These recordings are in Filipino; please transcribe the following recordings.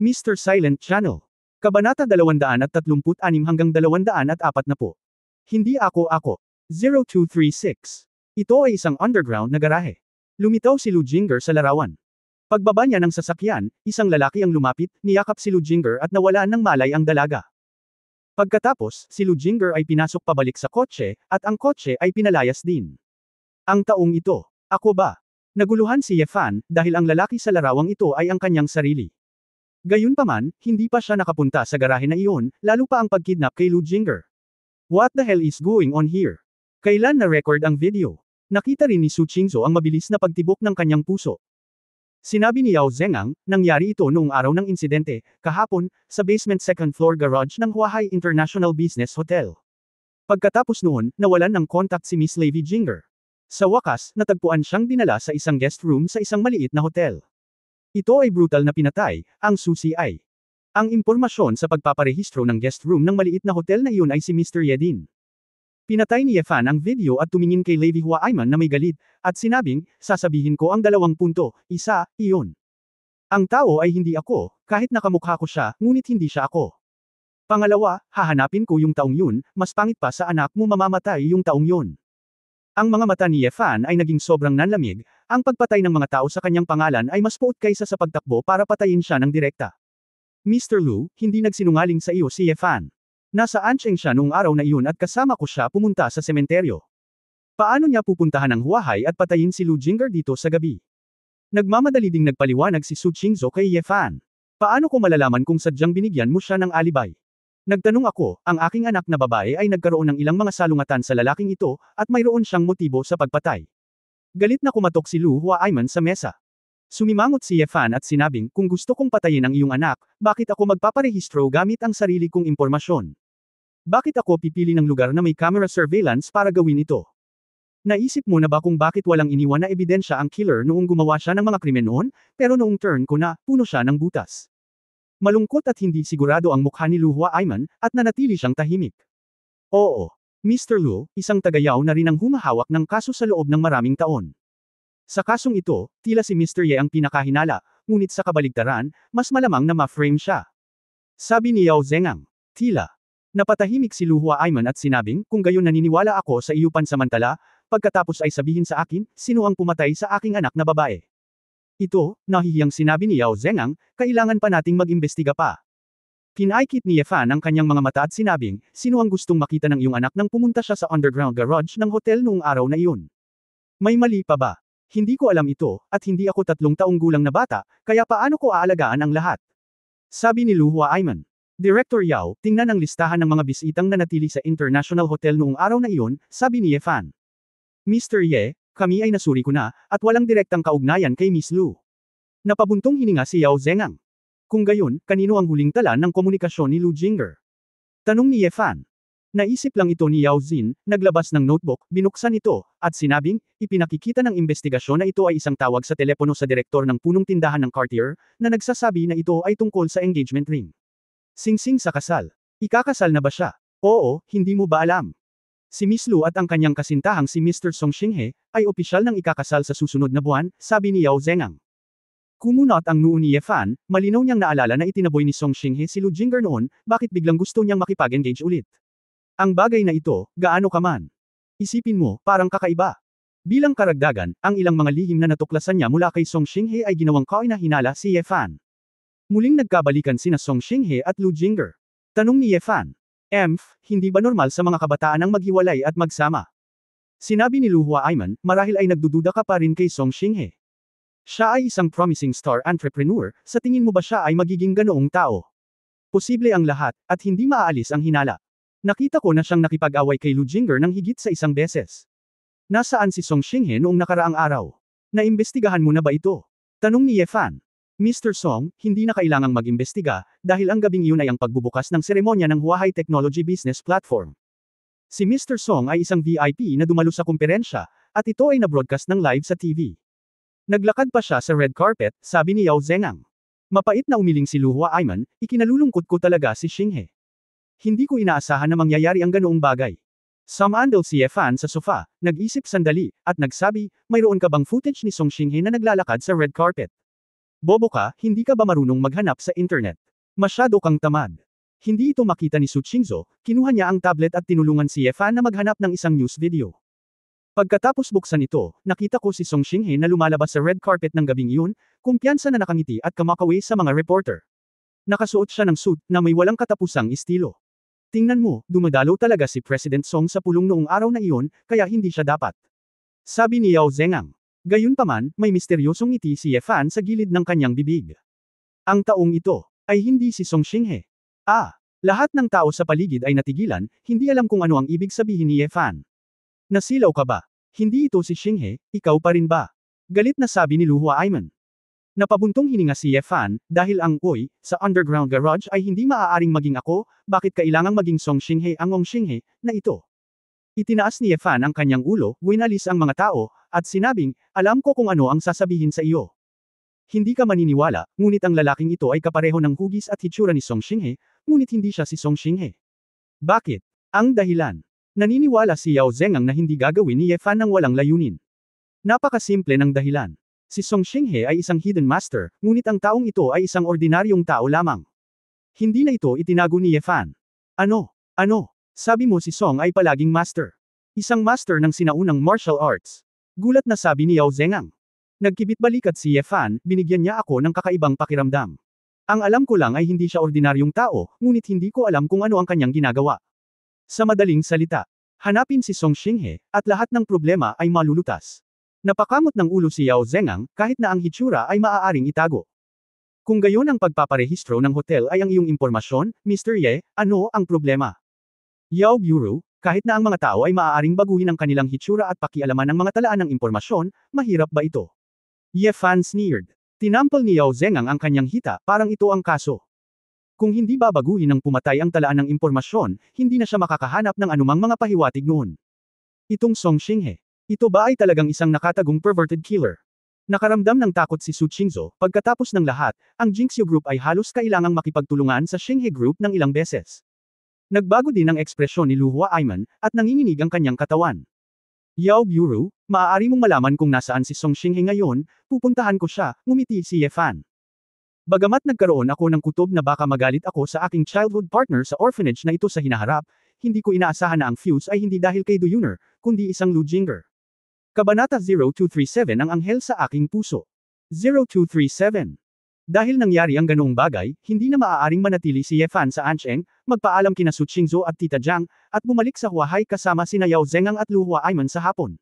Mr. Silent Channel. Kabanata 236 hanggang 240. Hindi ako. 0236. Ito ay isang underground na garahe. Lumitaw si Lu Jinger sa larawan. Pagbaba niya ng sasakyan, isang lalaki ang lumapit, niyakap si Lu Jinger at nawalaan ng malay ang dalaga. Pagkatapos, si Lu Jinger ay pinasok pabalik sa kotse, at ang kotse ay pinalayas din. Ang taong ito, ako ba? Naguluhan si Ye Fan, dahil ang lalaki sa larawang ito ay ang kanyang sarili. Gayunpaman, hindi pa siya nakapunta sa garahe na iyon, lalo pa ang pagkidnap kay Lu Jinger. What the hell is going on here? Kailan na-record ang video? Nakita rin ni Su Qingzhou ang mabilis na pagtibok ng kanyang puso. Sinabi ni Yao Zhengang, nangyari ito noong araw ng insidente, kahapon, sa basement second floor garage ng Huahai International Business Hotel. Pagkatapos noon, nawalan ng kontak si Miss Levi Jinger. Sa wakas, natagpuan siyang dinala sa isang guest room sa isang maliit na hotel. Ito ay brutal na pinatay, ang susi ay. Ang impormasyon sa pagpaparehistro ng guest room ng maliit na hotel na iyon ay si Mr. Yedin. Pinatay ni Ye Fan ang video at tumingin kay Levi Huaiman na may galit, at sinabing, sasabihin ko ang 2 punto, isa, iyon. Ang tao ay hindi ako, kahit nakamukha ko siya, ngunit hindi siya ako. Pangalawa, hahanapin ko yung taong yun, mas pangit pa sa anak mo mamamatay yung taong yun. Ang mga mata ni Ye Fan ay naging sobrang nanlamig, ang pagpatay ng mga tao sa kanyang pangalan ay mas puot kaysa sa pagtakbo para patayin siya ng direkta. Mr. Lu, hindi nagsinungaling sa iyo si Ye Fan. Nasa Ancheng siya noong araw na iyon at kasama ko siya pumunta sa sementeryo. Paano niya pupuntahan ang Huahai at patayin si Lu Jinger dito sa gabi? Nagmamadali ding nagpaliwanag si Su Qingzhou kay Ye Fan. Paano ko malalaman kung sadyang binigyan mo siya ng alibay? Nagtanong ako, ang aking anak na babae ay nagkaroon ng ilang mga salungatan sa lalaking ito, at mayroon siyang motibo sa pagpatay. Galit na kumatok si Lu Huaiman sa mesa. Sumimangot si Ye Fan at sinabing, kung gusto kong patayin ang iyong anak, bakit ako magpaparehistro gamit ang sarili kong impormasyon? Bakit ako pipili ng lugar na may camera surveillance para gawin ito? Naisip mo na ba kung bakit walang iniwan na ebidensya ang killer noong gumawa siya ng mga krimen noon, pero noong turn ko na, puno siya ng butas? Malungkot at hindi sigurado ang mukha ni Lu Huaiman, at nanatili siyang tahimik. Oo, Mr. Lu, isang tagayaw na rin ang humahawak ng kaso sa loob ng maraming taon. Sa kasong ito, tila si Mr. Ye ang pinakahinala, ngunit sa kabaligtaran, mas malamang na ma-frame siya. Sabi ni Yao Zhengang. Tila. Napatahimik si Lu Huaiman at sinabing, kung gayon naniniwala ako sa iyo pansamantala, pagkatapos ay sabihin sa akin, sino ang pumatay sa aking anak na babae. Ito, nahihiyang sinabi ni Yao Zhengang, kailangan pa nating mag-imbestiga pa. Pinaikit ni Ye Fan ang kanyang mga mata at sinabing, sino ang gustong makita ng iyong anak nang pumunta siya sa underground garage ng hotel noong araw na iyon? May mali pa ba? Hindi ko alam ito, at hindi ako 3 taong gulang na bata, kaya paano ko aalagaan ang lahat? Sabi ni Lu Huaiman. Director Yao, tingnan ang listahan ng mga bisitang nanatili sa International Hotel noong araw na iyon, sabi ni Ye Fan. Mr. Ye, kami ay nasuri ko na, at walang direktang kaugnayan kay Miss Lu. Napabuntong hininga si Yao Zhengang. Kung gayon, kanino ang huling tala ng komunikasyon ni Lu Jinger? Tanong ni Ye Fan. Naisip lang ito ni Yao Zin, naglabas ng notebook, binuksan ito, at sinabing, ipinakikita ng investigasyon na ito ay isang tawag sa telepono sa direktor ng punong tindahan ng Cartier, na nagsasabi na ito ay tungkol sa engagement ring. Singsing sa kasal. Ikakasal na ba siya? Oo, hindi mo ba alam? Si Miss Lu at ang kanyang kasintahang si Mr. Song Xinghe, ay opisyal ng ikakasal sa susunod na buwan, sabi ni Yao Zhengang. Kumunot ang noo ni Ye Fan, malinaw niyang naalala na itinaboy ni Song Xinghe si Lu Jinger noon, bakit biglang gusto niyang makipag-engage ulit. Ang bagay na ito, gaano ka man. Isipin mo, parang kakaiba. Bilang karagdagan, ang ilang mga lihim na natuklasan niya mula kay Song Xinghe ay ginawang kainahinala si Ye Fan. Muling nagkabalikan sina Song Xinghe at Lu Jinger. Tanong ni Ye Fan. Hindi ba normal sa mga kabataan ang maghiwalay at magsama? Sinabi ni Lu Huaiman, marahil ay nagdududa ka pa rin kay Song Xinghe. Siya ay isang promising star entrepreneur, sa tingin mo ba siya ay magiging ganoong tao? Posible ang lahat, at hindi maaalis ang hinala. Nakita ko na siyang nakipag-away kay Lu Jinger ng higit sa 1 beses. Nasaan si Song Xinghe noong nakaraang araw? Naimbestigahan mo na ba ito? Tanong ni Ye Fan. Mr. Song, hindi na kailangang mag-imbestiga, dahil ang gabing iyon ay ang pagbubukas ng seremonya ng Huahai Technology Business Platform. Si Mr. Song ay isang VIP na dumalo sa kumperensya, at ito ay na-broadcast ng live sa TV. Naglakad pa siya sa red carpet, sabi ni Yao Zhengang. Mapait na umiling si Lu Huaiman, ikinalulungkot ko talaga si Xinghe. Hindi ko inaasahan na mangyayari ang ganoong bagay. Sumandal si Ye Fan sa sofa, nag-isip sandali, at nagsabi, mayroon ka bang footage ni Song Xinghe na naglalakad sa red carpet? Bobo ka, hindi ka ba marunong maghanap sa internet? Masyado kang tamad. Hindi ito makita ni Su Qingzhou, kinuha niya ang tablet at tinulungan si Ye Fan na maghanap ng isang news video. Pagkatapos buksan ito, nakita ko si Song Xinghe na lumalabas sa red carpet ng gabing iyon, kumpiyansa na nakangiti at kamakaway sa mga reporter. Nakasuot siya ng suit na may walang katapusang estilo. Tingnan mo, dumadalo talaga si President Song sa pulong noong araw na iyon, kaya hindi siya dapat. Sabi ni Yao Zhengang. Gayunpaman, may misteryosong ngiti si Ye Fan sa gilid ng kanyang bibig. Ang taong ito ay hindi si Song Xinghe. Lahat ng tao sa paligid ay natigilan, hindi alam kung ano ang ibig sabihin ni Ye Fan. Nasilaw ka ba? Hindi ito si Xinghe, ikaw pa rin ba? Galit na sabi ni Lu Huaiman. Napabuntong hininga si Ye Fan, dahil ang sa underground garage ay hindi maaaring maging ako, bakit kailangang maging Song Xinghe ang Ong Xinghe, na ito? Itinaas ni Ye Fan ang kanyang ulo, winalis ang mga tao, at sinabing, alam ko kung ano ang sasabihin sa iyo. Hindi ka maniniwala, ngunit ang lalaking ito ay kapareho ng hugis at hitsura ni Song Xinghe, ngunit hindi siya si Song Xinghe. Bakit? Ang dahilan. Naniniwala si Yao Zhengang na hindi gagawin ni Ye Fan ng walang layunin. Napakasimple ng dahilan. Si Song Xinghe ay isang hidden master, ngunit ang taong ito ay isang ordinaryong tao lamang. Hindi na ito itinago ni Ye Fan. Ano? Sabi mo si Song ay palaging master. Isang master ng sinaunang martial arts. Gulat na sabi ni Yao Zhengang. Nagkibit balikat si Ye Fan, binigyan niya ako ng kakaibang pakiramdam. Ang alam ko lang ay hindi siya ordinaryong tao, ngunit hindi ko alam kung ano ang kanyang ginagawa. Sa madaling salita, hanapin si Song Xinghe, at lahat ng problema ay malulutas. Napakamot ng ulo si Yao Zhengang, kahit na ang hitsura ay maaaring itago. Kung gayon ang pagpaparehistro ng hotel ay ang iyong impormasyon, Mr. Ye, ano ang problema? Yao Bureau, kahit na ang mga tao ay maaaring baguhin ang kanilang hitsura at pakialaman ng mga talaan ng impormasyon, mahirap ba ito? Ye Fan sneered. Tinampal ni Yao Zhengang ang kanyang hita, parang ito ang kaso. Kung hindi babaguhin ng pumatay ang talaan ng impormasyon, hindi na siya makakahanap ng anumang mga pahiwatig noon. Itong Song Xinghe. Ito ba ay talagang isang nakatagong perverted killer? Nakaramdam ng takot si Su Qingzhou, pagkatapos ng lahat, ang Jingxiu Group ay halos kailangang makipagtulungan sa Xinghe Group ng ilang beses. Nagbago din ang ekspresyon ni Lu Huaiman, at nanginginig ang kanyang katawan. Yao Bureau, maaari mong malaman kung nasaan si Song Xinghe ngayon, pupuntahan ko siya, ngumiti si Ye Fan. Bagamat nagkaroon ako ng kutob na baka magalit ako sa aking childhood partner sa orphanage na ito sa hinaharap, hindi ko inaasahan na ang fuse ay hindi dahil kay Duyuner, kundi isang Lu Jinger. Kabanata 0237 ang anghel sa aking puso. 0237. Dahil nangyari ang ganoong bagay, hindi na maaaring manatili si Ye Fan sa Ancheng, magpaalam kina Su Qingzhou at Tita Jiang, at bumalik sa Huahai kasama sina Yao Zhengang at Lu Huaiman sa hapon.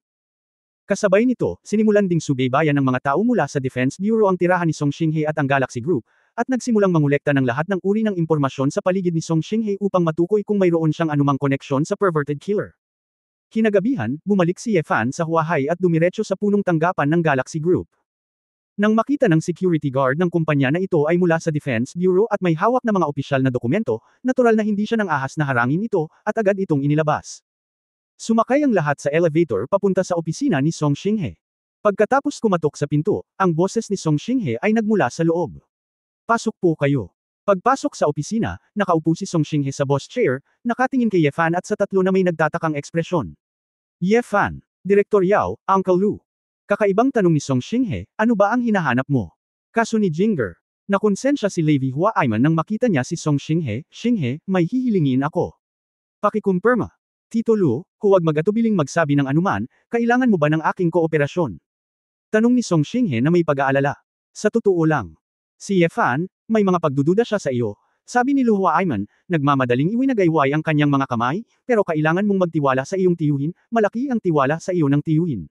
Kasabay nito, sinimulan ding subaybayan ng mga tao mula sa Defense Bureau ang tirahan ni Song Xinghe at ang Galaxy Group, at nagsimulang mangolekta ng lahat ng uri ng impormasyon sa paligid ni Song Xinghe upang matukoy kung mayroon siyang anumang koneksyon sa perverted killer. Kinagabihan, bumalik si Ye Fan sa Huahai at dumiretso sa punong tanggapan ng Galaxy Group. Nang makita ng security guard ng kumpanya na ito ay mula sa Defense Bureau at may hawak na mga opisyal na dokumento, natural na hindi siya nang ahas na harangin ito, at agad itong inilabas. Sumakay ang lahat sa elevator papunta sa opisina ni Song Xinghe. Pagkatapos kumatok sa pinto, ang boses ni Song Xinghe ay nagmula sa loob. Pasok po kayo. Pagpasok sa opisina, nakaupo si Song Xinghe sa boss chair, nakatingin kay Ye Fan at sa tatlo na may nagtatakang ekspresyon. Ye Fan, Direktor Yao, Uncle Lu. Kakaibang tanong ni Song Xinghe, ano ba ang hinahanap mo? Kaso ni Jinger. Nakonsensya si Levi Huaiman nang makita niya si Song Xinghe, Xinghe, may hihilingin ako. Pakikumpirma. Tito Lu, huwag mag-atubiling magsabi ng anuman, kailangan mo ba ng aking kooperasyon? Tanong ni Song Xinghe na may pag-aalala. Sa totoo lang. Si Ye Fan, may mga pagdududa siya sa iyo. Sabi ni Lu Huaiman, nagmamadaling iwinagayway ang kanyang mga kamay, pero kailangan mong magtiwala sa iyong tiyuhin, malaki ang tiwala sa iyo ng tiyuhin.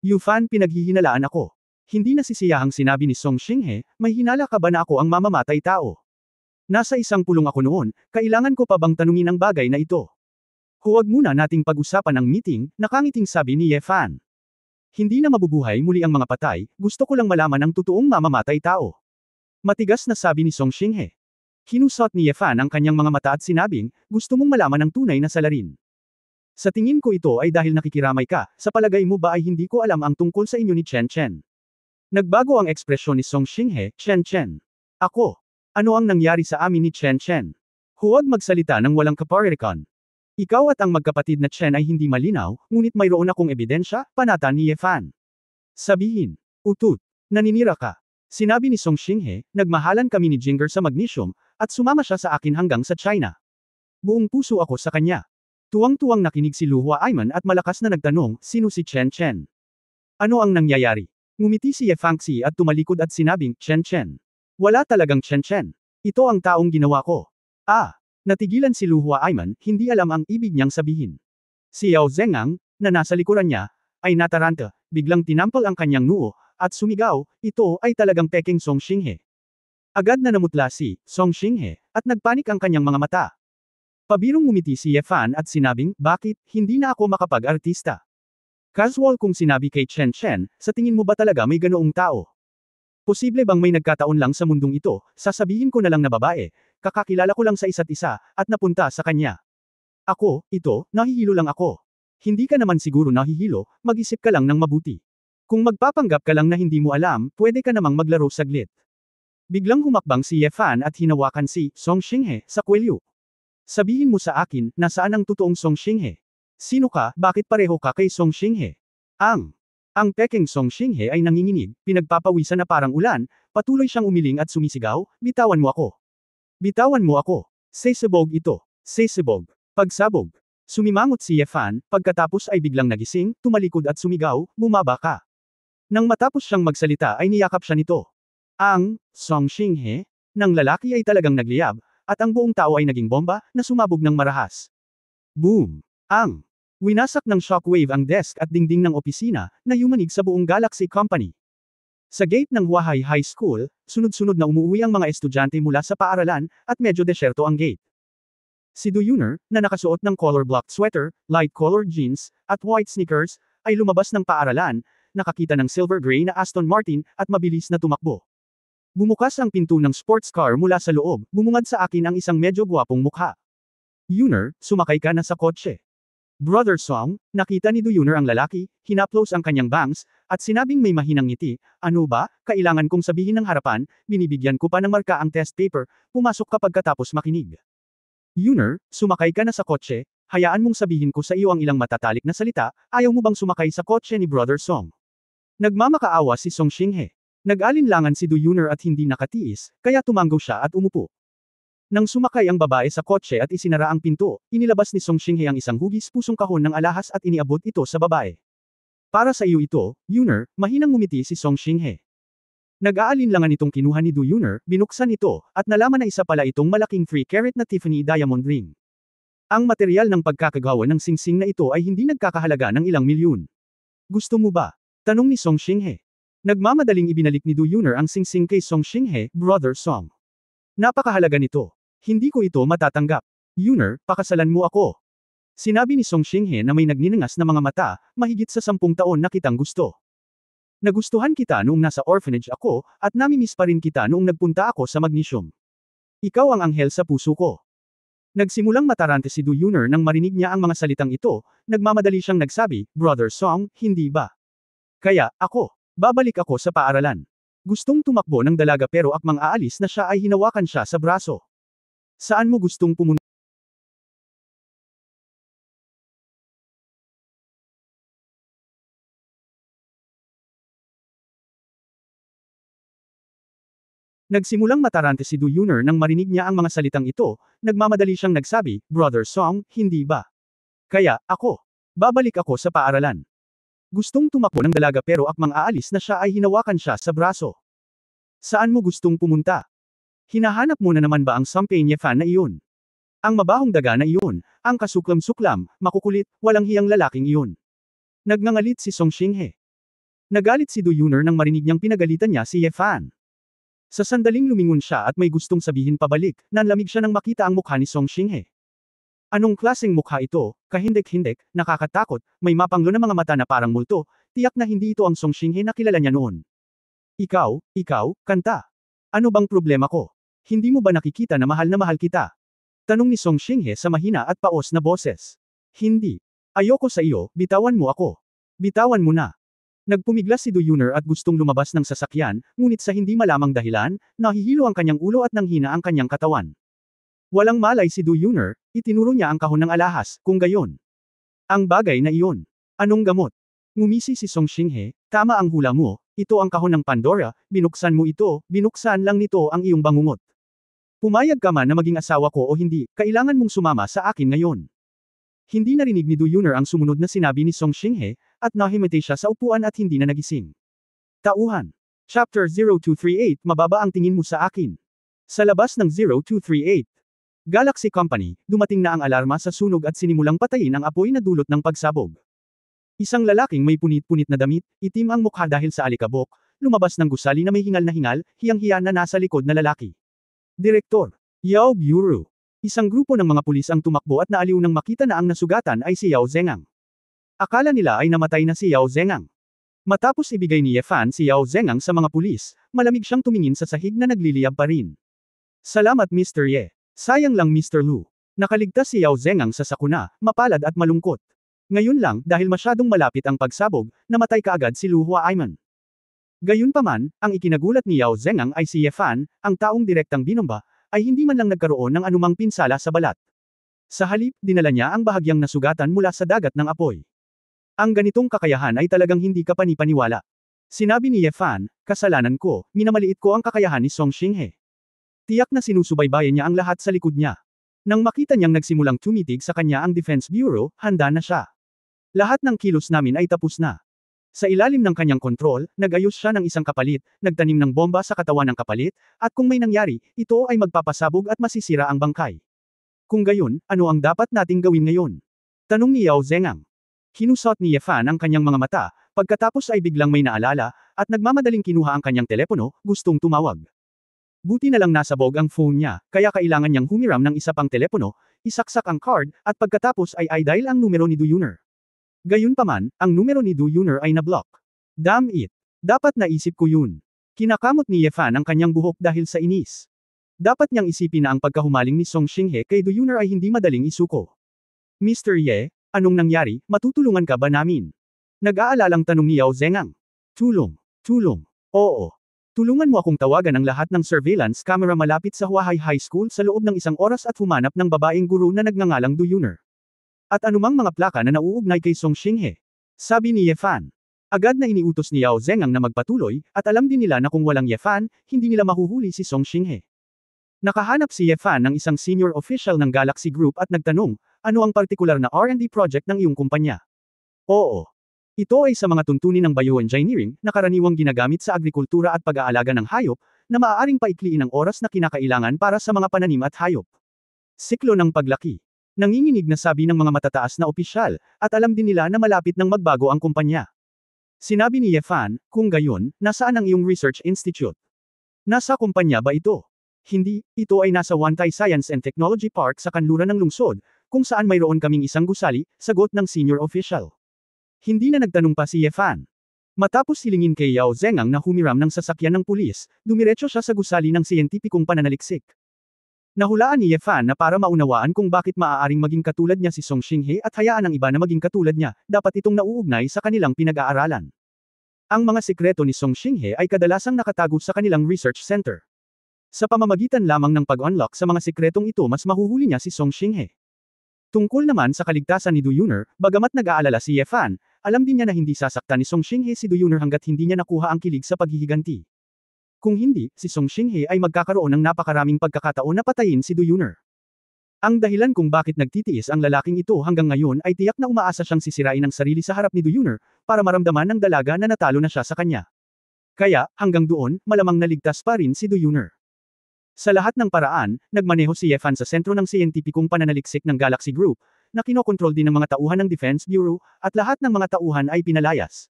Yu Fan, pinaghihinalaan ako. Hindi nasisiyahang sinabi ni Song Xinghe, may hinala ka ba na ako ang mamamatay tao? Nasa isang pulong ako noon, kailangan ko pa bang tanungin ang bagay na ito? Huwag muna nating pag-usapan ang meeting, nakangiting sabi ni Ye Fan. Hindi na mabubuhay muli ang mga patay, gusto ko lang malaman ang totoong mamamatay tao. Matigas na sabi ni Song Xinghe. Kinusot ni Ye Fan ang kanyang mga mata at sinabing, gusto mong malaman ang tunay na salarin. Sa tingin ko ito ay dahil nakikiramay ka, sa palagay mo ba ay hindi ko alam ang tungkol sa inyo ni Chen Chen? Nagbago ang ekspresyon ni Song Xinghe, Chen Chen. Ako. Ano ang nangyari sa amin ni Chen Chen? Huwag magsalita ng walang kaparirikan. Ikaw at ang magkapatid na Chen ay hindi malinaw, ngunit mayroon akong ebidensya, panata ni Ye Fan. Sabihin. Utut. Naninira ka. Sinabi ni Song Xinghe, nagmahalan kami ni Jinger sa magnesium, at sumama siya sa akin hanggang sa China. Buong puso ako sa kanya. Tuwang-tuwang nakinig si Lu Huaiman at malakas na nagtanong, sino si Chen Chen? Ano ang nangyayari? Ngumiti si Ye Fangxi at tumalikod at sinabing, Chen Chen. Wala talagang Chen Chen. Ito ang taong ginawa ko. Natigilan si Lu Huaiman, hindi alam ang ibig niyang sabihin. Si Yao Zhengang, na nasa likuran niya, ay nataranta, biglang tinampal ang kanyang noo, at sumigaw, ito ay talagang peking Song Xinghe. Agad na namutla si Song Xinghe, at nagpanik ang kanyang mga mata. Pabirong ngumiti si Ye Fan at sinabing, bakit, hindi na ako makapag-artista? Casual kung sinabi kay Chen Chen, sa tingin mo ba talaga may ganoong tao? Posible bang may nagkataon lang sa mundong ito, sasabihin ko na lang na babae, kakakilala ko lang sa isa't isa, at napunta sa kanya. Nahihilo lang ako. Hindi ka naman siguro nahihilo, mag-isip ka lang ng mabuti. Kung magpapanggap ka lang na hindi mo alam, pwede ka namang maglaro saglit. Biglang humakbang si Ye Fan at hinawakan si Song Xinghe sa kwelyo. Sabihin mo sa akin, nasaan ang totoong Song Xinghe? Sino ka, bakit pareho ka kay Song Xinghe? Ang peking Song Xinghe ay nanginginig, pinagpapawisan na parang ulan, patuloy siyang umiling at sumisigaw, bitawan mo ako. Bitawan mo ako. Sesebog ito. Sesebog. Pagsabog. Sumimangot si Ye Fan, pagkatapos ay biglang nagising, tumalikod at sumigaw, bumaba ka. Nang matapos siyang magsalita ay niyakap siya nito. Ang Song Xinghe ng lalaki ay talagang nagliyab, at ang buong tao ay naging bomba na sumabog ng marahas. Boom! Winasak ng shockwave ang desk at dingding ng opisina na yumanig sa buong Galaxy Company. Sa gate ng Huahai High School, sunod-sunod na umuwi ang mga estudyante mula sa paaralan, at medyo desyerto ang gate. Si Du Yuner, na nakasuot ng color-blocked sweater, light-colored jeans, at white sneakers, ay lumabas ng paaralan, nakakita ng silver-gray na Aston Martin, at mabilis na tumakbo. Bumukas ang pinto ng sports car mula sa loob, bumungad sa akin ang isang medyo gwapong mukha. Yuner, sumakay ka na sa kotse. Brother Song, nakita ni Du Yuner ang lalaki, hinaplos ang kanyang bangs, at sinabing may mahinang ngiti, ano ba, kailangan kong sabihin ng harapan, binibigyan ko pa ng marka ang test paper, pumasok kapag katapos makinig. Yuner, sumakay ka na sa kotse, hayaan mong sabihin ko sa iyo ang ilang matatalik na salita, ayaw mo bang sumakay sa kotse ni Brother Song? Nagmamakaawa si Song Xinghe. Nag-alinlangan si Du Yuner at hindi nakatiis, kaya tumanggo siya at umupo. Nang sumakay ang babae sa kotse at isinara ang pinto, inilabas ni Song Xinghe ang isang hugis pusong kahon ng alahas at iniabot ito sa babae. Para sa iyo ito, Yuner, mahinang ngumiti si Song Xinghe. Nag-aalinlangan itong kinuha ni Du Yuner, binuksan ito, at nalaman na isa pala itong malaking 3-carat na Tiffany diamond ring. Ang material ng pagkakagawa ng singsing na ito ay hindi nagkakahalaga ng ilang milyon. Gusto mo ba? Tanong ni Song Xinghe. Nagmamadaling ibinalik ni Du Yuner ang singsing kay Song Xinghe, Brother Song. Napakahalaga nito. Hindi ko ito matatanggap. Yuner, pakasalan mo ako. Sinabi ni Song Xinghe na may nagninangas na mga mata, mahigit sa 10 taon na kitang gusto. Nagustuhan kita noong nasa orphanage ako, at namimiss pa rin kita noong nagpunta ako sa magnesium. Ikaw ang anghel sa puso ko. Nagsimulang matarante si Du Yuner nang marinig niya ang mga salitang ito, nagmamadali siyang nagsabi, Brother Song, hindi ba? Kaya, babalik ako sa paaralan. Gustong tumakbo ng dalaga pero akmang aalis na siya ay hinawakan siya sa braso. Saan mo gustong pumunta? Nagsimulang matarante si Du Yuner nang marinig niya ang mga salitang ito, nagmamadali siyang nagsabi, Brother Song, hindi ba? Kaya, babalik ako sa paaralan. Gustong tumakbo ng dalaga pero akmang aalis na siya ay hinawakan siya sa braso. Saan mo gustong pumunta? Hinahanap mo na naman ba ang Champagne fan na iyon? Ang mabahong daga na iyon, ang kasuklam-suklam, makukulit, walang hiyang lalaking iyon. Nagngangalit si Song Xinghe. Nagalit si Du Yuner nang marinig niyang pinagalitan niya si Ye Fan. Sa sandaling lumingon siya at may gustong sabihin pabalik, nanlamig siya nang makita ang mukha ni Song Xinghe. Anong klaseng mukha ito, kahindik-hindik, nakakatakot, may mapanglo na mga mata na parang multo, tiyak na hindi ito ang Song Xinghe na kilala niya noon. Ikaw, kanta. Ano bang problema ko? Hindi mo ba nakikita na mahal kita? Tanong ni Song Xinghe sa mahina at paos na boses. Hindi. Ayoko sa iyo, bitawan mo ako. Bitawan mo na. Nagpumiglas si Du Yuner at gustong lumabas ng sasakyan, ngunit sa hindi malamang dahilan, nahihilo ang kanyang ulo at nanghina ang kanyang katawan. Walang malay si Du Yuner, itinuro niya ang kahon ng alahas, kung gayon. Ang bagay na iyon. Anong gamot? Ngumisi si Song Xinghe, tama ang hula mo, Ito ang kahon ng Pandora, binuksan mo ito, binuksan lang nito ang iyong bangungot. Pumayag ka man na maging asawa ko o hindi, kailangan mong sumama sa akin ngayon. Hindi narinig ni Du Yun'er ang sumunod na sinabi ni Song Xinghe, at nahimutay siya sa upuan at hindi na nagising. Tauhan. Chapter 0238 Mababa ang tingin mo sa akin. Sa labas ng 0238 Galaxy Company, dumating na ang alarma sa sunog at sinimulang patayin ang apoy na dulot ng pagsabog. Isang lalaking may punit-punit na damit, itim ang mukha dahil sa alikabok, lumabas ng gusali na may hingal na hingal, hiyang-hiya na nasa likod na lalaki. Direktor. Yao Bureau. Isang grupo ng mga pulis ang tumakbo at naaliw nang makita na ang nasugatan ay si Yao Zhengang. Akala nila ay namatay na si Yao Zhengang. Matapos ibigay ni Ye Fan si Yao Zhengang sa mga pulis, malamig siyang tumingin sa sahig na nagliliyab pa rin. Salamat Mr. Ye. Sayang lang Mr. Lu. Nakaligtas si Yao Zhengang sa sakuna, mapalad at malungkot. Ngayon lang, dahil masyadong malapit ang pagsabog, namatay kaagad si Lu Huaiman. Gayunpaman, ang ikinagulat ni Yao Zhengang ay si Ye Fan, ang taong direktang binomba, ay hindi man lang nagkaroon ng anumang pinsala sa balat. Sa halip, dinala niya ang bahagyang nasugatan mula sa dagat ng apoy. Ang ganitong kakayahan ay talagang hindi ka panipaniwala. Sinabi ni Ye Fan, kasalanan ko, minamaliit ko ang kakayahan ni Song Xinghe. Tiyak na sinusubaybayan niya ang lahat sa likod niya. Nang makita niyang nagsimulang tumitig sa kanya ang Defense Bureau, handa na siya. Lahat ng kilos namin ay tapos na. Sa ilalim ng kanyang kontrol, nag-ayos siya ng isang kapalit, nagtanim ng bomba sa katawan ng kapalit, at kung may nangyari, ito ay magpapasabog at masisira ang bangkay. Kung gayon, ano ang dapat nating gawin ngayon? Tanong ni Yao Zhengang. Kinusot ni Ye Fan ang kanyang mga mata, pagkatapos ay biglang may naalala, at nagmamadaling kinuha ang kanyang telepono, gustong tumawag. Buti na lang nasabog ang phone niya, kaya kailangan niyang humiram ng isa pang telepono, isaksak ang card, at pagkatapos ay i-dial ang numero ni Du Yun'er. Gayunpaman, ang numero ni Du Yun'er ay na-block. Damn it! Dapat naisip ko yun. Kinakamot ni Ye Fan ang kanyang buhok dahil sa inis. Dapat niyang isipin na ang pagkahumaling ni Song Xinghe kay Du Yun'er ay hindi madaling isuko. Mr. Ye, anong nangyari, matutulungan ka ba namin? Nag-aalalang tanong ni Yao Zhengang. Tulong. Tulong. Oo. Tulungan mo akong tawagan ang lahat ng surveillance camera malapit sa Huahai High School sa loob ng 1 oras at humanap ng babaeng guro na nagngangalang Du Yun'er. At anumang mga plaka na nauugnay kay Song Xinghe. Sabi ni Ye Fan. Agad na iniutos ni Yao Zhengang na magpatuloy, at alam din nila na kung walang Ye Fan, hindi nila mahuhuli si Song Xinghe. Nakahanap si Ye Fan ng isang senior official ng Galaxy Group at nagtanong, ano ang partikular na R&D project ng iyong kumpanya? Oo. Ito ay sa mga tuntunin ng bioengineering na karaniwang ginagamit sa agrikultura at pag-aalaga ng hayop, na maaaring paikliin ang oras na kinakailangan para sa mga pananim at hayop. Siklo ng paglaki. Nanginginig na sabi ng mga matataas na opisyal, at alam din nila na malapit nang magbago ang kumpanya. Sinabi ni Ye Fan, kung gayon, nasaan ang iyong research institute? Nasa kumpanya ba ito? Hindi, ito ay nasa Wantai Science and Technology Park sa kanluran ng lungsod, kung saan mayroon kaming isang gusali, sagot ng senior official. Hindi na nagtanong pa si Ye Fan. Matapos hilingin kay Yao Zhengang na humiram ng sasakyan ng pulis, dumiretso siya sa gusali ng siyentipikong pananaliksik. Nahulaan ni Ye Fan na para maunawaan kung bakit maaaring maging katulad niya si Song Xinghe at hayaan ang iba na maging katulad niya, dapat itong nauugnay sa kanilang pinag-aaralan. Ang mga sikreto ni Song Xinghe ay kadalasang nakatago sa kanilang research center. Sa pamamagitan lamang ng pag-unlock sa mga sikretong ito mas mahuhuli niya si Song Xinghe. Tungkol naman sa kaligtasan ni Du Yun'er, bagamat nag-aalala si Ye Fan, alam din niya na hindi sasaktan ni Song Xinghe si Du Yun'er hanggat hindi niya nakuha ang kilig sa paghihiganti. Kung hindi, si Song Xinghe ay magkakaroon ng napakaraming pagkakataon na patayin si Du Yun'er. Ang dahilan kung bakit nagtitiis ang lalaking ito hanggang ngayon ay tiyak na umaasa siyang sisirain ang sarili sa harap ni Du Yun'er, para maramdaman ng dalaga na natalo na siya sa kanya. Kaya, hanggang doon, malamang naligtas pa rin si Du Yun'er. Sa lahat ng paraan, nagmaneho si Ye Fan sa sentro ng siyentipikong pananaliksik ng Galaxy Group, na kinokontrol din ng mga tauhan ng Defense Bureau, at lahat ng mga tauhan ay pinalayas.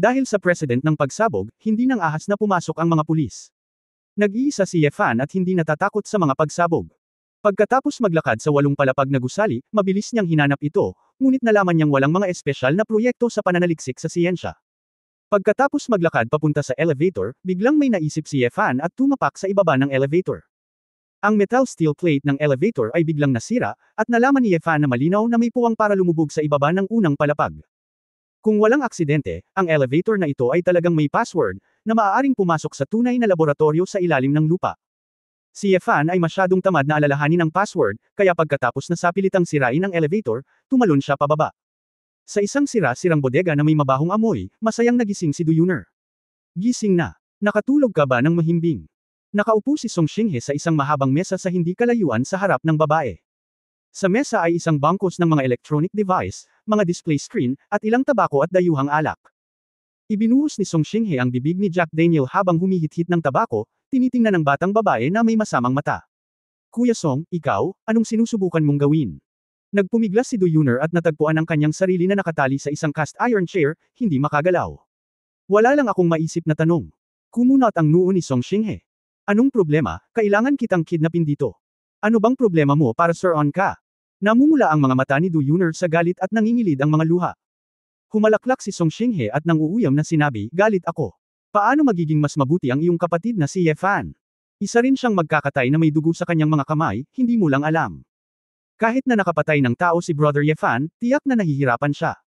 Dahil sa president ng pagsabog, hindi nang ahas na pumasok ang mga pulis. Nag-iisa si Ye Fan at hindi natatakot sa mga pagsabog. Pagkatapos maglakad sa 8 palapag na gusali, mabilis niyang hinanap ito, ngunit nalaman niyang walang mga espesyal na proyekto sa pananaliksik sa siyensya. Pagkatapos maglakad papunta sa elevator, biglang may naisip si Ye Fan at tumapak sa ibaba ng elevator. Ang metal steel plate ng elevator ay biglang nasira, at nalaman ni Ye Fan na malinaw na may puwang para lumubog sa ibaba ng unang palapag. Kung walang aksidente, ang elevator na ito ay talagang may password, na maaaring pumasok sa tunay na laboratorio sa ilalim ng lupa. Si Ye Fan ay masyadong tamad na alalahanin ang password, kaya pagkatapos na sapilitang sirain ang elevator, tumalon siya pababa. Sa isang sira-sirang bodega na may mabahong amoy, masayang nagising si Du Yun'er. Gising na. Nakatulog ka ba ng mahimbing? Nakaupo si Song Xinghe sa isang mahabang mesa sa hindi kalayuan sa harap ng babae. Sa mesa ay isang bangkos ng mga electronic device, mga display screen, at ilang tabako at dayuhang alak. Ibinuhos ni Song Xinghe ang bibig ni Jack Daniel habang humihit-hit ng tabako, tinitingnan ng batang babae na may masamang mata. Kuya Song, ikaw, anong sinusubukan mong gawin? Nagpumiglas si Du Yuner at natagpuan ang kanyang sarili na nakatali sa isang cast iron chair, hindi makagalaw. Wala lang akong maisip na tanong. Kumunat ang noo ni Song Xinghe. Anong problema, kailangan kitang kidnapin dito. Ano bang problema mo para sir-on ka? Namumula ang mga mata ni Du Yuner sa galit at nangingilid ang mga luha. Humalaklak si Song Xinghe at nanguuyam na sinabi, galit ako. Paano magiging mas mabuti ang iyong kapatid na si Ye Fan? Isa rin siyang magkakatay na may dugo sa kanyang mga kamay, hindi mo lang alam. Kahit na nakapatay ng tao si Brother Ye Fan, tiyak na nahihirapan siya.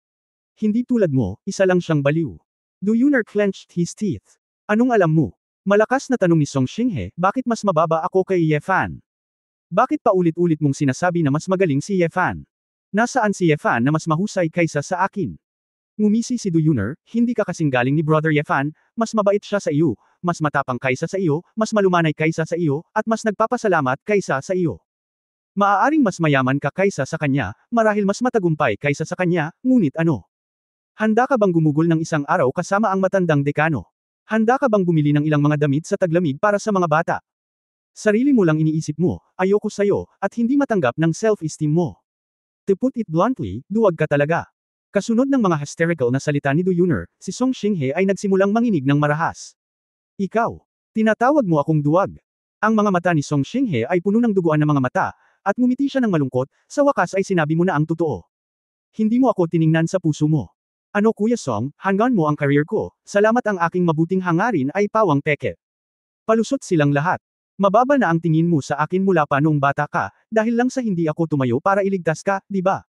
Hindi tulad mo, isa lang siyang baliw. Du Yuner clenched his teeth. Anong alam mo? Malakas na tanong ni Song Xinghe, bakit mas mababa ako kay Ye Fan? Bakit paulit-ulit mong sinasabi na mas magaling si Ye Fan? Nasaan si Ye Fan na mas mahusay kaysa sa akin? Ngumisi si Du Yuner, hindi ka kasing galing ni Brother Ye Fan, mas mabait siya sa iyo, mas matapang kaysa sa iyo, mas malumanay kaysa sa iyo, at mas nagpapasalamat kaysa sa iyo. Maaaring mas mayaman ka kaysa sa kanya, marahil mas matagumpay kaysa sa kanya, ngunit ano? Handa ka bang gumugol ng isang araw kasama ang matandang dekano? Handa ka bang bumili ng ilang mga damit sa taglamig para sa mga bata? Sarili mo lang iniisip mo, ayoko sayo, at hindi matanggap ng self-esteem mo. To put it bluntly, duwag ka talaga. Kasunod ng mga hysterical na salita ni Du Yuner, si Song Xinghe ay nagsimulang manginig ng marahas. Ikaw, tinatawag mo akong duwag. Ang mga mata ni Song Xinghe ay puno ng duguan ng mga mata, at ngumiti siya ng malungkot, sa wakas ay sinabi mo na ang totoo. Hindi mo ako tiningnan sa puso mo. Ano Kuya Song, hanggan mo ang career ko, salamat ang aking mabuting hangarin ay pawang peke. Palusot silang lahat. Mababa na ang tingin mo sa akin mula pa noong bata ka, dahil lang sa hindi ako tumayo para iligtas ka, di ba?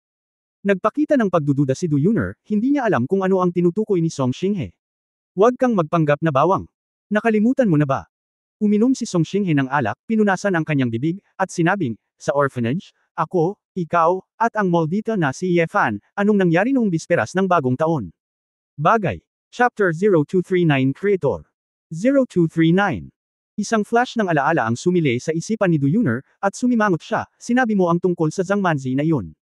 Nagpakita ng pagdududa si Du Yuner, hindi niya alam kung ano ang tinutukoy ni Song Xinghe. Huwag kang magpanggap na bawang. Nakalimutan mo na ba? Uminom si Song Xinghe ng alak, pinunasan ang kanyang bibig, at sinabing, sa orphanage, ako, ikaw, at ang maldita na si Ye Fan, anong nangyari noong bisperas ng bagong taon? Bagay. Chapter 0239 Creator. 0239. Isang flash ng alaala ang sumilay sa isipan ni Du Yuner, at sumimangot siya, sinabi mo ang tungkol sa Zhang Manzi na iyon.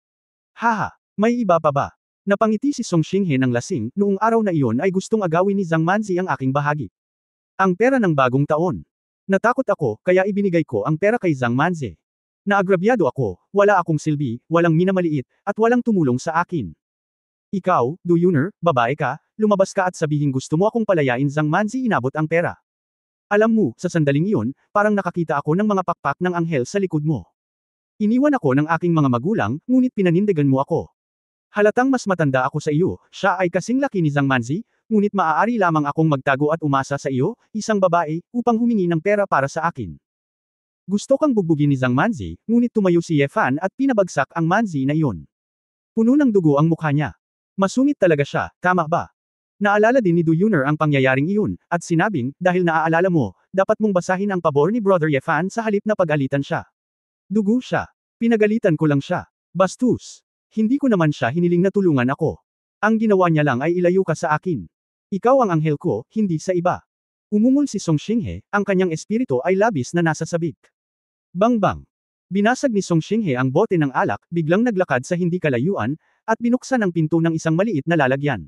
Haha, may iba pa ba? Napangiti si Song Xinghe ng lasing, noong araw na iyon ay gustong agawin ni Zhang Manzi ang aking bahagi. Ang pera ng bagong taon. Natakot ako, kaya ibinigay ko ang pera kay Zhang Manzi. Naagrabyado ako, wala akong silbi, walang minamaliit, at walang tumulong sa akin. Ikaw, Du Yuner, babae ka, lumabas ka at sabihin gusto mo akong palayain Zhang Manzi inabot ang pera. Alam mo, sa sandaling iyon, parang nakakita ako ng mga pakpak ng anghel sa likod mo. Iniwan ako ng aking mga magulang, ngunit pinanindigan mo ako. Halatang mas matanda ako sa iyo, siya ay kasing laki ni Zhang Manzi, ngunit maaari lamang akong magtago at umasa sa iyo, isang babae, upang humingi ng pera para sa akin. Gusto kang bugbugin ni Zhang Manzi, ngunit tumayo si Ye Fan at pinabagsak ang Manzi na iyon. Puno ng dugo ang mukha niya. Masungit talaga siya, tama ba? Naalala din ni Du Yuner ang pangyayaring iyon, at sinabing, dahil naaalala mo, dapat mong basahin ang pabor ni Brother Ye Fan sa halip na pag-alitan siya. Dugo siya. Pinagalitan ko lang siya. Bastos. Hindi ko naman siya hiniling na tulungan ako. Ang ginawa niya lang ay ilayo ka sa akin. Ikaw ang anghel ko, hindi sa iba. Umungol si Song Xinghe, ang kanyang espiritu ay labis na nasa sabik. Bang-bang. Binasag ni Song Xinghe ang bote ng alak, biglang naglakad sa hindi kalayuan, at binuksan ang pinto ng isang maliit na lalagyan.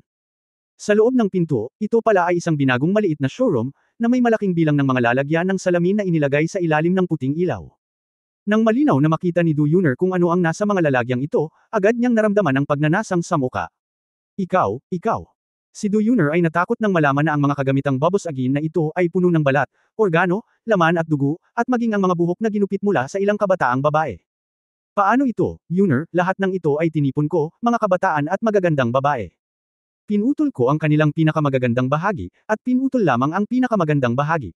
Sa loob ng pinto, ito pala ay isang binagong maliit na showroom, na may malaking bilang ng mga lalagyan ng salamin na inilagay sa ilalim ng puting ilaw. Nang malinaw na makita ni Du Yuner kung ano ang nasa mga lalagyang ito, agad niyang naramdaman ang pagnanasang sa muka. Ikaw. Si Du Yuner ay natakot nang malaman na ang mga kagamitang babosagin na ito ay puno ng balat, organo, laman at dugo, at maging ang mga buhok na ginupit mula sa ilang kabataang babae. Paano ito, Yuner, lahat ng ito ay tinipon ko, mga kabataan at magagandang babae. Pinutol ko ang kanilang pinakamagagandang bahagi, at pinutol lamang ang pinakamagandang bahagi.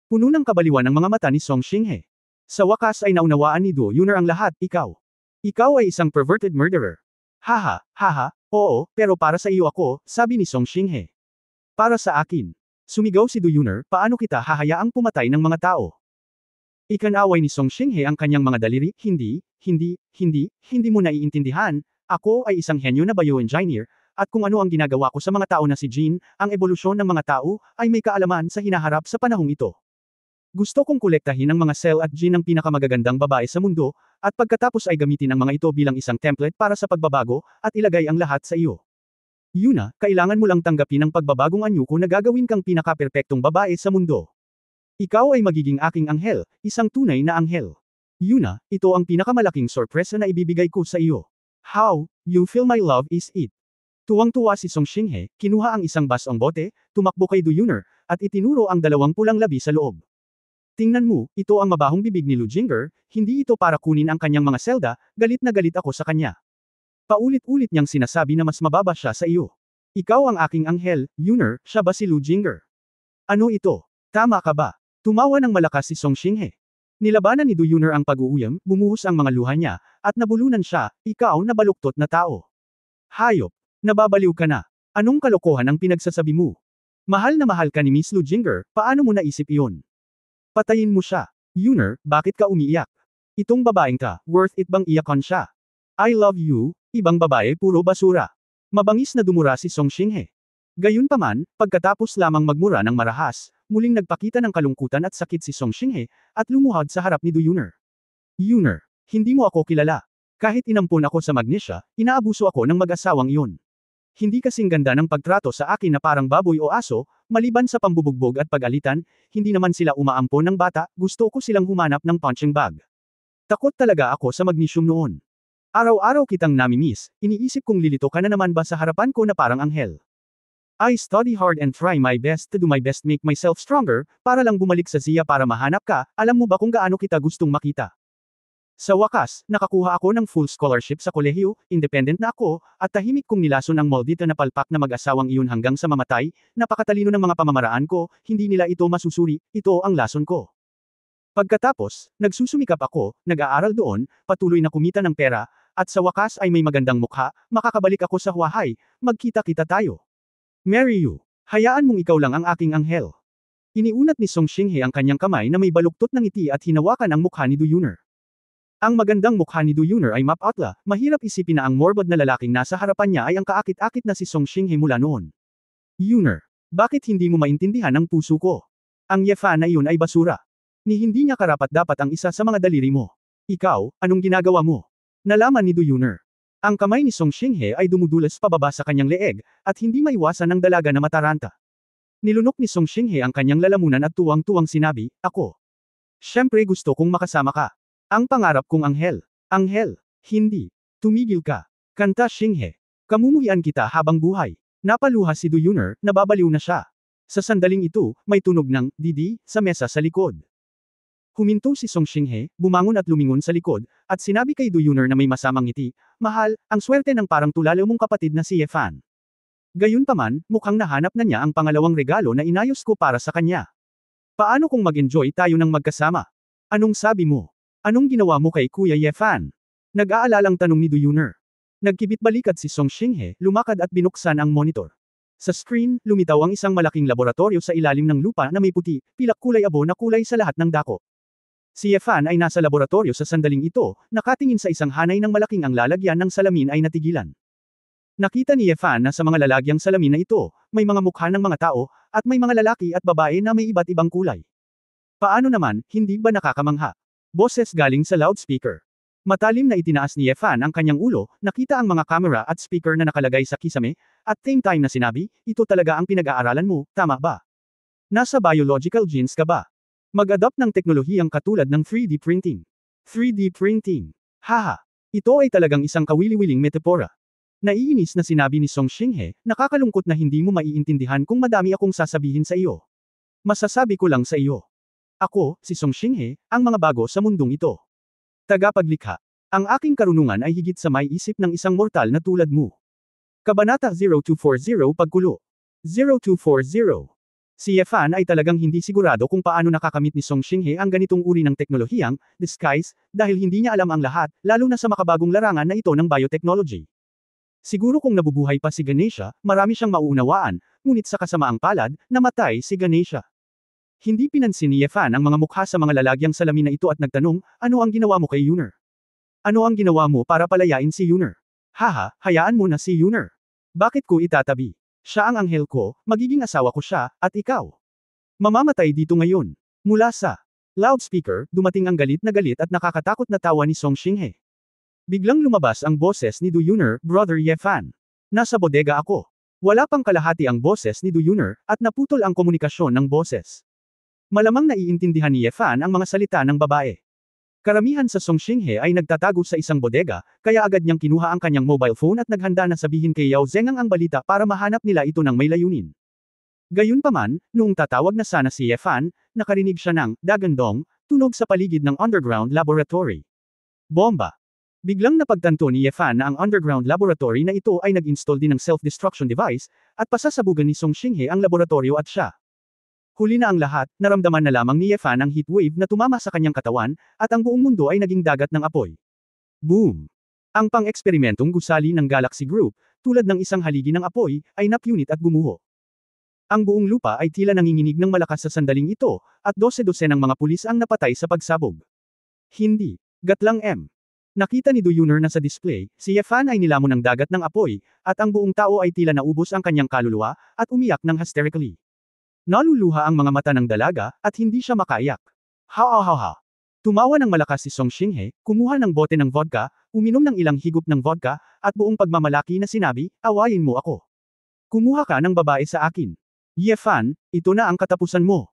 Puno ng kabaliwan ang mga mata ni Song Xinghe. Sa wakas ay naunawaan ni Du Yuner ang lahat, ikaw. Ikaw ay isang perverted murderer. Haha, oo, pero para sa iyo ako, sabi ni Song Xinghe. Para sa akin. Sumigaw si Du Yuner, paano kita hahayaang pumatay ng mga tao? Ikanaway ni Song Xinghe ang kanyang mga daliri, hindi mo naiintindihan, ako ay isang henyo na bioengineer, at kung ano ang ginagawa ko sa mga tao na si Jean, ang ebolusyon ng mga tao, ay may kaalaman sa hinaharap sa panahong ito. Gusto kong kolektahin ang mga Cell at Jean ng pinakamagagandang babae sa mundo, at pagkatapos ay gamitin ang mga ito bilang isang template para sa pagbabago, at ilagay ang lahat sa iyo. Yuna, kailangan mo lang tanggapin ang pagbabagong anyo ko na gagawin kang pinakaperpektong babae sa mundo. Ikaw ay magiging aking anghel, isang tunay na anghel. Yuna, ito ang pinakamalaking sorpresa na ibibigay ko sa iyo. How, you feel my love is it. Tuwang-tuwa si Song Xinghe, kinuha ang isang basong bote, tumakbo kay Du Yun'er, at itinuro ang 2 pulang labi sa loob. Tingnan mo, ito ang mabahong bibig ni Lu Jinger, hindi ito para kunin ang kanyang mga selda, galit na galit ako sa kanya. Paulit-ulit niyang sinasabi na mas mababa siya sa iyo. Ikaw ang aking anghel, Yun'er, siya ba si Lu Jinger? Ano ito? Tama ka ba? Tumawa ng malakas si Song Xinghe. Nilabanan ni Du Yun'er ang pag-uuyam, bumuhos ang mga luha niya, at nabulunan siya, ikaw na baluktot na tao. Hayop, nababaliw ka na. Anong kalokohan ang pinagsasabi mo? Mahal na mahal ka ni Miss Lu Jinger, paano mo naisip iyon? Patayin mo siya. Yun'er, bakit ka umiiyak? Itong babaeng ka, worth it bang iyakan siya? I love you, ibang babae puro basura. Mabangis na dumura si Song Xinghe. Gayunpaman, pagkatapos lamang magmura ng marahas, muling nagpakita ng kalungkutan at sakit si Song Xinghe, at lumuhad sa harap ni Du Yun'er. Yun'er, hindi mo ako kilala. Kahit inampun ako sa Magnesia, inaabuso ako ng mag-asawang iyon. Hindi kasing ganda ng pagtrato sa akin na parang baboy o aso, maliban sa pambubugbog at pag-alitan, hindi naman sila umaampon ng bata, gusto ko silang humanap ng punching bag. Takot talaga ako sa magnesium noon. Araw-araw kitang nami-miss, iniisip kong lilito ka na naman ba sa harapan ko na parang anghel. I study hard and try my best to do my best make myself stronger, para lang bumalik sa Zia para mahanap ka, alam mo ba kung gaano kita gustong makita? Sa wakas, nakakuha ako ng full scholarship sa kolehiyo, independent na ako, at tahimik kong nilason ang maldita na palpak na mag-asawang iyon hanggang sa mamatay, napakatalino ng mga pamamaraan ko, hindi nila ito masusuri, ito ang lason ko. Pagkatapos, nagsusumikap ako, nag-aaral doon, patuloy na kumita ng pera, at sa wakas ay may magandang mukha, makakabalik ako sa Huahay, magkita-kita tayo. Marry you. Hayaan mong ikaw lang ang aking anghel. Iniunat ni Song Xinghe ang kanyang kamay na may baluktot ng ngiti at hinawakan ang mukha ni Du Yun'er. Ang magandang mukha ni Du Yun'er ay mapatla, mahirap isipin na ang morbid na lalaking nasa harapan niya ay ang kaakit-akit na si Song Xinghe mula noon. Yun'er, bakit hindi mo maintindihan ang puso ko? Ang Yefan na iyon ay basura. Ni hindi niya karapat-dapat ang isa sa mga daliri mo. Ikaw, anong ginagawa mo? Nalaman ni Du Yun'er. Ang kamay ni Song Xinghe ay dumudulas pababa sa kanyang leeg, at hindi maiwasan ng dalaga na mataranta. Nilunok ni Song Xinghe ang kanyang lalamunan at tuwang-tuwang sinabi, ako. Siyempre gusto kong makasama ka. Ang pangarap kong anghel. Anghel. Hindi. Tumigil ka. Kanta Xinghe. Kamumuhian kita habang buhay. Napaluha si Du Yun'er, nababaliw na siya. Sa sandaling ito, may tunog ng didi sa mesa sa likod. Huminto si Song Xinghe, bumangon at lumingon sa likod, at sinabi kay Du Yun'er na may masamang ngiti, mahal, ang swerte ng parang tulalo mong kapatid na si Yefan. Gayunpaman, mukhang nahanap na niya ang pangalawang regalo na inayos ko para sa kanya. Paano kung mag-enjoy tayo ng magkasama? Anong sabi mo? Anong ginawa mo kay Kuya Yefan? Nag-aalalang tanong ni Du Yun'er. Nagkibit-balikat si Song Xinghe, lumakad at binuksan ang monitor. Sa screen, lumitaw ang isang malaking laboratorio sa ilalim ng lupa na may puti, pilak kulay abo na kulay sa lahat ng dako. Si Yefan ay nasa laboratorio sa sandaling ito, nakatingin sa isang hanay ng malaking ang lalagyan ng salamin ay natigilan. Nakita ni Yefan na sa mga lalagyang salamin na ito, may mga mukha ng mga tao, at may mga lalaki at babae na may iba't ibang kulay. Paano naman, hindi ba nakakamangha? Boses galing sa loudspeaker. Matalim na itinaas ni Yefan ang kanyang ulo, nakita ang mga camera at speaker na nakalagay sa kisame, at same time na sinabi, ito talaga ang pinag-aaralan mo, tama ba? Nasa biological genes ka ba? Mag-adopt ng teknolohiyang katulad ng 3D printing. 3D printing. Haha. Ito ay talagang isang kawili-wiling metapora. Naiinis na sinabi ni Song Xinghe, nakakalungkot na hindi mo maiintindihan kung madami akong sasabihin sa iyo. Masasabi ko lang sa iyo. Ako, si Song Xinghe, ang mga bago sa mundong ito. Tagapaglikha. Ang aking karunungan ay higit sa may isip ng isang mortal na tulad mo. Kabanata 0240 Pagkulo. 0240. Si Yefan ay talagang hindi sigurado kung paano nakakamit ni Song Xinghe ang ganitong uri ng teknolohiyang, disguise, dahil hindi niya alam ang lahat, lalo na sa makabagong larangan na ito ng biotechnology. Siguro kung nabubuhay pa si Ganesha, marami siyang mauunawaan, ngunit sa kasamaang palad, namatay si Ganesha. Hindi pinansin ni Yefan ang mga mukha sa mga lalagyang salamin na ito at nagtanong, ano ang ginawa mo kay Yun'er? Ano ang ginawa mo para palayain si Yun'er? Haha, hayaan mo na si Yun'er. Bakit ko itatabi? Siya ang anghel ko, magiging asawa ko siya, at ikaw. Mamamatay dito ngayon. Mula sa loudspeaker, dumating ang galit at nakakatakot na tawa ni Song Xinghe. Biglang lumabas ang boses ni Du Yuner, Brother Ye Fan. Nasa bodega ako. Wala pang kalahati ang boses ni Du Yuner, at naputol ang komunikasyon ng boses. Malamang naiintindihan ni Ye Fan ang mga salita ng babae. Karamihan sa Song Xinghe ay nagtatago sa isang bodega, kaya agad niyang kinuha ang kanyang mobile phone at naghanda na sabihin kay Yao Zhengang ang balita para mahanap nila ito ng may layunin. Gayunpaman, noong tatawag na sana si Ye Fan, nakarinig siya ng dagandong tunog sa paligid ng underground laboratory. Bomba! Biglang napagtanto ni Ye Fan na ang underground laboratory na ito ay nag-install din ng self-destruction device, at pasasabugan ni Song Xinghe ang laboratorio at siya. Huli na ang lahat, naramdaman na lamang ni Ye Fan ang heat wave na tumama sa kanyang katawan, at ang buong mundo ay naging dagat ng apoy. Boom! Ang pang-eksperimentong gusali ng Galaxy Group, tulad ng isang haligi ng apoy, ay napunit at gumuho. Ang buong lupa ay tila nanginginig ng malakas sa sandaling ito, at 12 ng mga pulis ang napatay sa pagsabog. Hindi. Gatlang M. Nakita ni Du Yuner na sa display, si Ye Fan ay nilamon ng dagat ng apoy, at ang buong tao ay tila naubos ang kanyang kaluluwa, at umiyak ng hysterically. Naluluha ang mga mata ng dalaga, at hindi siya makaiyak. Ha. Tumawa ng malakas si Song Xinghe, kumuha ng bote ng vodka, uminom ng ilang higop ng vodka, at buong pagmamalaki na sinabi, awayin mo ako. Kumuha ka ng babae sa akin. Ye Fan, ito na ang katapusan mo.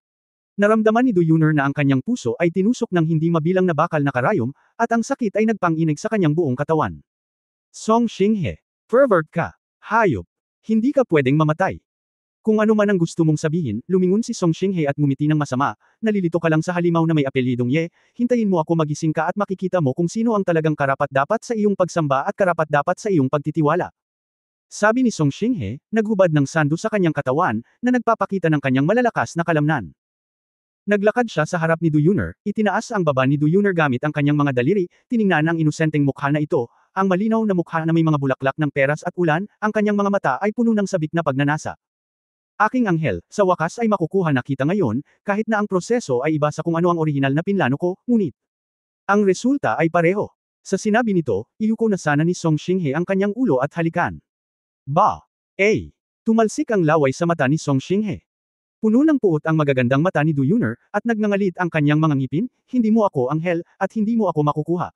Naramdaman ni Du Yuner na ang kanyang puso ay tinusok ng hindi mabilang na bakal na karayom, at ang sakit ay nagpanginig sa kanyang buong katawan. Song Xinghe, pervert ka. Hayop. Hindi ka pwedeng mamatay. Kung ano man ang gusto mong sabihin, lumingon si Song Xinghe at ngumiti ng masama, nalilito ka lang sa halimaw na may apelyidong Ye, hintayin mo ako magising ka at makikita mo kung sino ang talagang karapat-dapat sa iyong pagsamba at karapat-dapat sa iyong pagtitiwala. Sabi ni Song Xinghe, naghubad ng sando sa kanyang katawan, na nagpapakita ng kanyang malalakas na kalamnan. Naglakad siya sa harap ni Du Yuner, itinaas ang baba ni Du Yuner gamit ang kanyang mga daliri, tiningnan ang inosenteng mukha na ito, ang malinaw na mukha na may mga bulaklak ng peras at ulan, ang kanyang mga mata ay puno ng sabik na pagnanasa. Aking anghel, sa wakas ay makukuha na kita ngayon, kahit na ang proseso ay iba sa kung ano ang orihinal na pinlano ko, ngunit ang resulta ay pareho. Sa sinabi nito, iyuko na sana ni Song Xinghe ang kanyang ulo at halikan. Ba! Tumalsik ang laway sa mata ni Song Xinghe. Puno ng puot ang magagandang mata ni Du Yuner, at nagngangalit ang kanyang mga ngipin, hindi mo ako anghel, at hindi mo ako makukuha.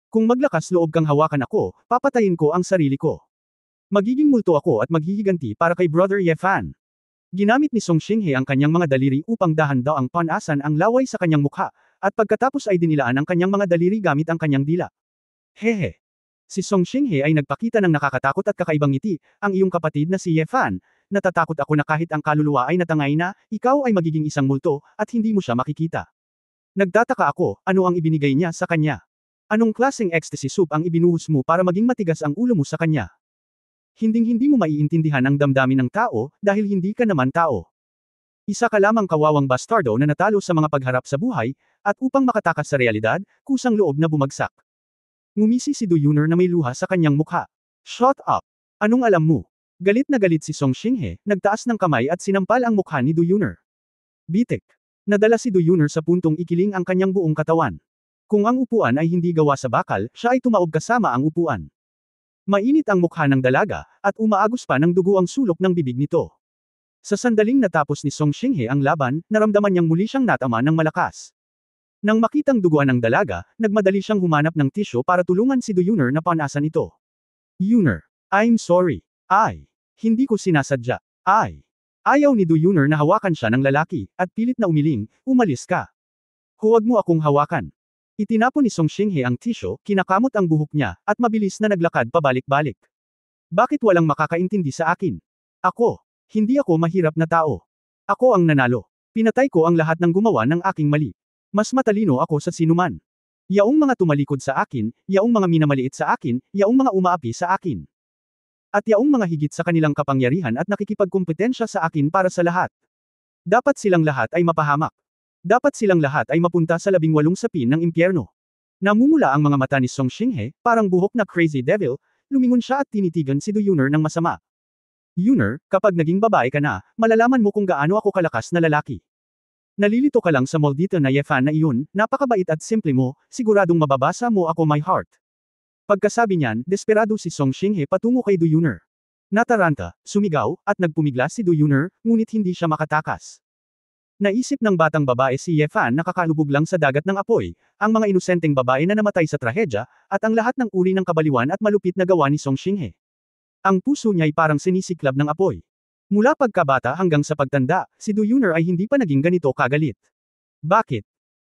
Kung maglakas loob kang hawakan ako, papatayin ko ang sarili ko. Magiging multo ako at maghihiganti para kay Brother Ye Fan. Ginamit ni Song Xinghe ang kanyang mga daliri upang dahan-daang panasan ang laway sa kanyang mukha, at pagkatapos ay dinilaan ang kanyang mga daliri gamit ang kanyang dila. Hehe. Si Song Xinghe ay nagpakita ng nakakatakot at kakaibang ngiti, ang iyong kapatid na si Ye Fan, natatakot ako na kahit ang kaluluwa ay natangay na, ikaw ay magiging isang multo, at hindi mo siya makikita. Nagtataka ako, ano ang ibinigay niya sa kanya? Anong klaseng ecstasy soup ang ibinuhos mo para maging matigas ang ulo mo sa kanya? Hinding-hindi mo maiintindihan ang damdamin ng tao, dahil hindi ka naman tao. Isa ka lamang kawawang bastardo na natalo sa mga pagharap sa buhay, at upang makatakas sa realidad, kusang loob na bumagsak. Ngumisi si Du Yuner na may luha sa kanyang mukha. Shut up! Anong alam mo? Galit na galit si Song Xinghe, nagtaas ng kamay at sinampal ang mukha ni Du Yuner. Bitik. Nadala si Du Yuner sa puntong ikiling ang kanyang buong katawan. Kung ang upuan ay hindi gawa sa bakal, siya ay tumaob kasama ang upuan. Mainit ang mukha ng dalaga, at umaagos pa ng dugo ang sulok ng bibig nito. Sa sandaling natapos ni Song Xinghe ang laban, naramdaman niyang muli siyang natama ng malakas. Nang makitang duguan ng dalaga, nagmadali siyang humanap ng tisyo para tulungan si Du Yuner na panasan ito. Yuner, I'm sorry. Hindi ko sinasadya. Ayaw ni Du Yuner na hawakan siya ng lalaki, at pilit na umiling, umalis ka. Huwag mo akong hawakan. Itinapon ni Song Xinghe ang tisyo, kinakamot ang buhok niya, at mabilis na naglakad pabalik-balik. Bakit walang makakaintindi sa akin? Hindi ako mahirap na tao. Ako ang nanalo. Pinatay ko ang lahat ng gumawa ng aking mali. Mas matalino ako sa sinuman. Yaong mga tumalikod sa akin, yaong mga minamaliit sa akin, yaong mga umaapi sa akin. At yaong mga higit sa kanilang kapangyarihan at nakikipagkumpetensya sa akin para sa lahat. Dapat silang lahat ay mapahamak. Dapat silang lahat ay mapunta sa 18 sapin ng impyerno. Namumula ang mga mata ni Song Xinghe, parang buhok na crazy devil, lumingon siya at tinitigan si Du Yuner ng masama. Yuner, kapag naging babae ka na, malalaman mo kung gaano ako kalakas na lalaki. Nalilito ka lang sa maldita na Ye Fan na iyon, napakabait at simple mo, siguradong mababasa mo ako my heart. Pagkasabi niyan, desperado si Song Xinghe patungo kay Du Yuner. Nataranta, sumigaw, at nagpumiglas si Du Yun'er, ngunit hindi siya makatakas. Naisip ng batang babae si Ye Fan na kakalubog lang sa dagat ng apoy, ang mga inosenteng babae na namatay sa trahedya, at ang lahat ng uri ng kabaliwan at malupit na gawa ni Song Xinghe. Ang puso niya'y parang sinisiklab ng apoy. Mula pagkabata hanggang sa pagtanda, si Du Yun'er ay hindi pa naging ganito kagalit. Bakit?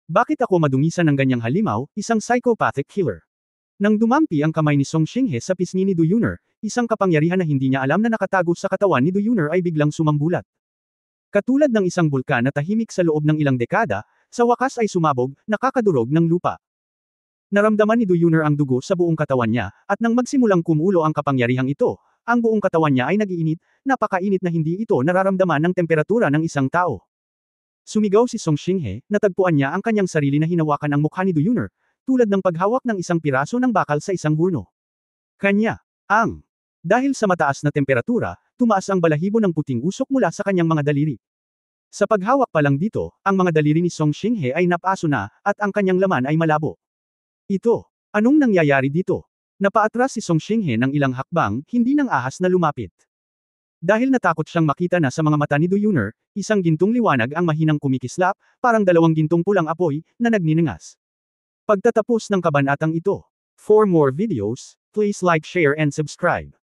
Bakit ako madungisan ng ganyang halimaw, isang psychopathic killer? Nang dumampi ang kamay ni Song Xinghe sa pisngi ni Du Yun'er, isang kapangyarihan na hindi niya alam na nakatago sa katawan ni Du Yun'er ay biglang sumambulat. Katulad ng isang bulkan na tahimik sa loob ng ilang dekada, sa wakas ay sumabog, nakakadurog ng lupa. Naramdaman ni Du Yun'er ang dugo sa buong katawan niya, at nang magsimulang kumulo ang kapangyarihang ito, ang buong katawan niya ay nag-iinit, napakainit na hindi ito nararamdaman ng temperatura ng isang tao. Sumigaw si Song Xinghe, natagpuan niya ang kanyang sarili na hinawakan ang mukha ni Du Yun'er, tulad ng paghawak ng isang piraso ng bakal sa isang hurno. Dahil sa mataas na temperatura, tumaas ang balahibo ng puting usok mula sa kanyang mga daliri. Sa paghawak pa lang dito, ang mga daliri ni Song Xinghe ay napaso na, at ang kanyang laman ay malabo. Anong nangyayari dito? Napaatras si Song Xinghe ng ilang hakbang, hindi ng ahas na lumapit. Dahil natakot siyang makita na sa mga mata ni Du Yun'er, isang gintong liwanag ang mahinang kumikislap, parang dalawang gintong pulang apoy, na nagniningas. Pagtatapos ng kabanatang ito. For more videos, please like, share and subscribe.